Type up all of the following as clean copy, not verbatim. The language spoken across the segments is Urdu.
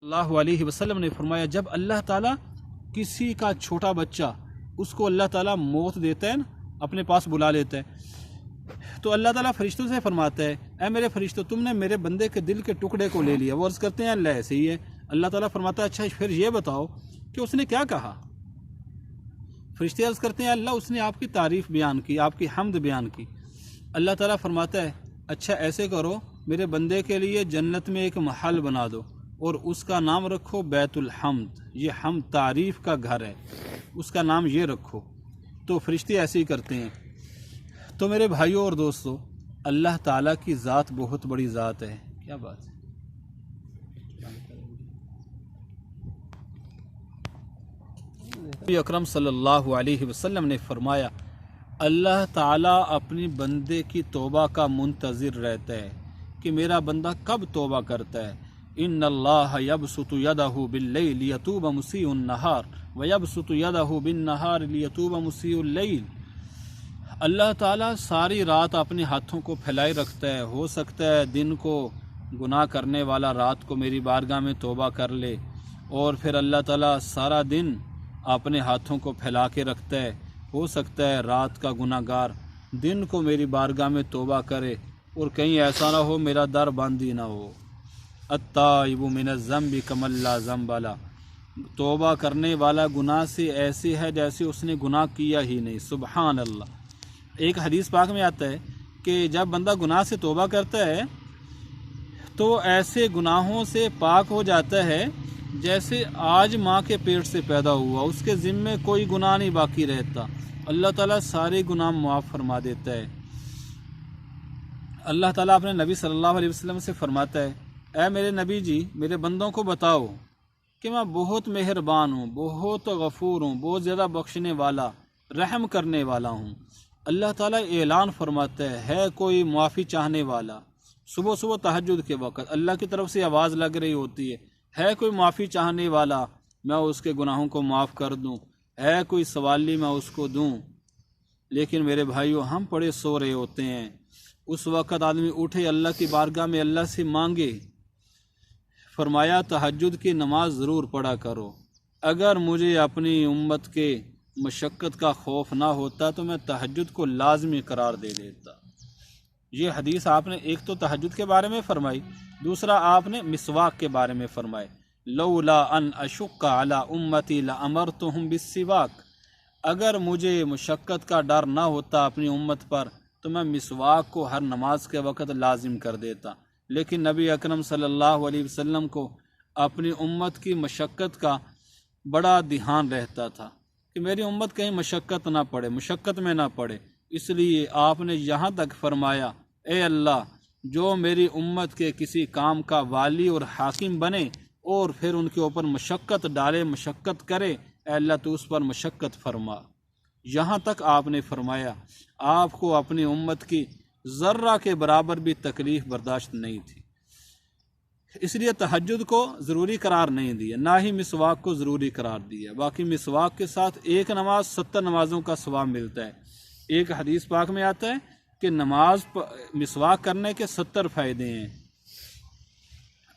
اللہ علیہ وسلم نے فرمایا جب اللہ تعالیٰ کسی کا چھوٹا بچہ اس کو اللہ تعالیٰ موت دیتا ہے نا، اپنے پاس بلا لیتا ہے، تو اللہ تعالیٰ فرشتوں سے فرماتا ہے اے میرے فرشتوں تم نے میرے بندے کے دل کے ٹکڑے کو لے لیا۔ وہ عرض کرتے ہیں اللہ ایسے ہی ہے۔ اللہ تعالیٰ فرماتا ہے اچھا پھر یہ بتاؤ کہ اس نے کیا کہا؟ فرشتے عرض کرتے ہیں اللہ اس نے آپ کی تعریف بیان کی، آپ کی حمد بیان کی۔ اللہ تعالیٰ فرماتا ہے اچھا ایسے کرو میرے بندے کے لیے جنت میں ایک محل بنا دو اور اس کا نام رکھو بیت الحمد، یہ حمد تعریف کا گھر ہے، اس کا نام یہ رکھو۔ تو فرشتے ایسے ہی کرتے ہیں۔ تو میرے بھائیوں اور دوستوں، اللہ تعالیٰ کی ذات بہت بڑی ذات ہے۔ کیا بات ہے؟ نبی اکرم صلی اللہ علیہ وسلم نے فرمایا اللہ تعالیٰ اپنی بندے کی توبہ کا منتظر رہتا ہے کہ میرا بندہ کب توبہ کرتا ہے۔ ان اللہ یبسط یدہ باللیل لیتوب مسیء النہار ویبسط یدہ بالنہار لیتوب مسیء اللیل۔ اللہ تعالیٰ ساری رات اپنے ہاتھوں کو پھیلائے رکھتا ہے۔ ہو سکتا ہے دن کو گناہ کرنے والا رات کو میری بارگاہ میں توبہ کر لے، اور پھر اللہ تعالیٰ سارا دن اپنے ہاتھوں کو پھیلا کے رکھتا ہے۔ ہو سکتا ہے رات کا گناہ گار دن کو میری بارگاہ میں توبہ کرے، اور کہیں ایسا نہ ہو میرا در بند ہی نہ ہو۔ التائب من الذنب کمن لا ذنب لہ، توبہ کرنے والا گناہ سے ایسے ہے جیسے اس نے گناہ کیا ہی نہیں۔ سبحان اللہ۔ ایک حدیث پاک میں آتا ہے کہ جب بندہ گناہ سے توبہ کرتا ہے تو ایسے گناہوں سے پاک ہو جاتا ہے جیسے آج ماں کے پیٹ سے پیدا ہوا، اس کے ذمے کوئی گناہ نہیں باقی رہتا۔ اللہ تعالیٰ سارے گناہ معاف فرما دیتا ہے۔ اللہ تعالیٰ اپنے نبی صلی اللہ علیہ وسلم سے فرماتا ہے اے میرے نبی جی میرے بندوں کو بتاؤ کہ میں بہت مہربان ہوں، بہت غفور ہوں، بہت زیادہ بخشنے والا، رحم کرنے والا ہوں۔ اللہ تعالیٰ اعلان فرماتا ہے کوئی معافی چاہنے والا؟ صبح صبح تہجد کے وقت اللہ کی طرف سے آواز لگ رہی ہوتی ہے کوئی معافی چاہنے والا میں اس کے گناہوں کو معاف کر دوں، ہے کوئی سوالی میں اس کو دوں۔ لیکن میرے بھائیوں ہم پڑے سو رہے ہوتے ہیں، اس وقت آدمی اٹھے اللہ کی بارگاہ میں اللہ سے مانگے۔ فرمایا تہجد کی نماز ضرور پڑھا کرو۔ اگر مجھے اپنی امت کے مشقت کا خوف نہ ہوتا تو میں تہجد کو لازمی قرار دے دیتا۔ یہ حدیث آپ نے ایک تو تہجد کے بارے میں فرمائی، دوسرا آپ نے مسواک کے بارے میں فرمائے لولا ان اشق علی امتی لامرتہم بالسواک۔ اگر مجھے مشقت کا ڈر نہ ہوتا اپنی امت پر تو میں مسواک کو ہر نماز کے وقت لازم کر دیتا۔ لیکن نبی اکرم صلی اللہ علیہ وسلم کو اپنی امت کی مشقت کا بڑا دھیان رہتا تھا کہ میری امت کہیں مشقت نہ پڑے، مشقت میں نہ پڑے، اس لیے آپ نے یہاں تک فرمایا اے اللہ جو میری امت کے کسی کام کا والی اور حاکم بنے اور پھر ان کے اوپر مشقت ڈالے، مشقت کرے، اے اللہ تو اس پر مشقت فرما۔ یہاں تک آپ نے فرمایا آپ کو اپنی امت کی ذرہ کے برابر بھی تکلیف برداشت نہیں تھی، اس لیے تہجد کو ضروری قرار نہیں دیا، نہ ہی مسواک کو ضروری قرار دیا۔ باقی مسواک کے ساتھ ایک نماز 70 نمازوں کا ثواب ملتا ہے۔ ایک حدیث پاک میں آتا ہے کہ مسواک کرنے کے 70 فائدے ہیں،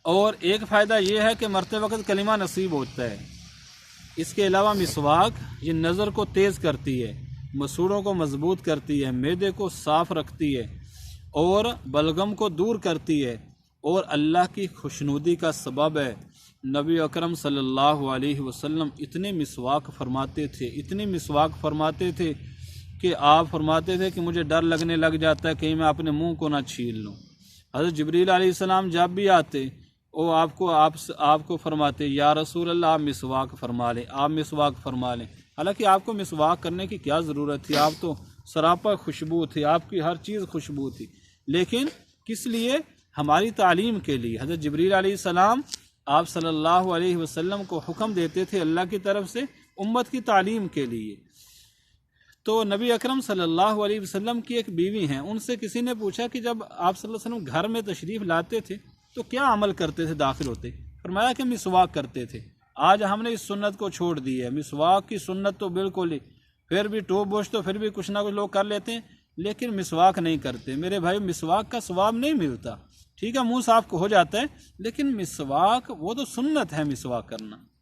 اور ایک فائدہ یہ ہے کہ مرتے وقت کلمہ نصیب ہوتا ہے۔ اس کے علاوہ مسواک یہ نظر کو تیز کرتی ہے، مسوڑوں کو مضبوط کرتی ہے، معدے کو صاف رکھتی ہے، اور بلغم کو دور کرتی ہے، اور اللہ کی خوشنودی کا سبب ہے۔ نبی اکرم صلی اللہ علیہ وسلم اتنے مسواک فرماتے تھے کہ آپ فرماتے تھے کہ مجھے ڈر لگنے لگ جاتا ہے کہیں میں اپنے منہ کو نہ چھین لوں۔ حضرت جبریل علیہ السلام جب بھی آتے وہ آپ کو فرماتے یا رسول اللہ آپ مسواک فرما لیں، حالانکہ آپ کو مسواک کرنے کی کیا ضرورت تھی، آپ تو سراپا خوشبو تھی، آپ کی ہر چیز خوشبو تھی، لیکن کس لیے؟ ہماری تعلیم کے لیے۔ حضرت جبریل علیہ السلام آپ صلی اللہ علیہ وسلم کو حکم دیتے تھے اللہ کی طرف سے امت کی تعلیم کے لیے۔ تو نبی اکرم صلی اللہ علیہ وسلم کی ایک بیوی ہیں، ان سے کسی نے پوچھا کہ جب آپ صلی اللہ علیہ وسلم گھر میں تشریف لاتے تھے تو کیا عمل کرتے تھے داخل ہوتے؟ فرمایا کہ مسواک کرتے تھے۔ آج ہم نے اس سنت کو چھوڑ دی ہے، مسواک کی سنت تو بالکل ہی، پھر بھی ٹوپ بوش تو پھر بھی کچھ نہ کچھ لوگ کر لیتے ہیں، لیکن مسواک نہیں کرتے۔ میرے بھائی مسواک کا ثواب نہیں ملتا، ٹھیک ہے منہ صاف ہو جاتا ہے، لیکن مسواک وہ تو سنت ہے مسواک کرنا،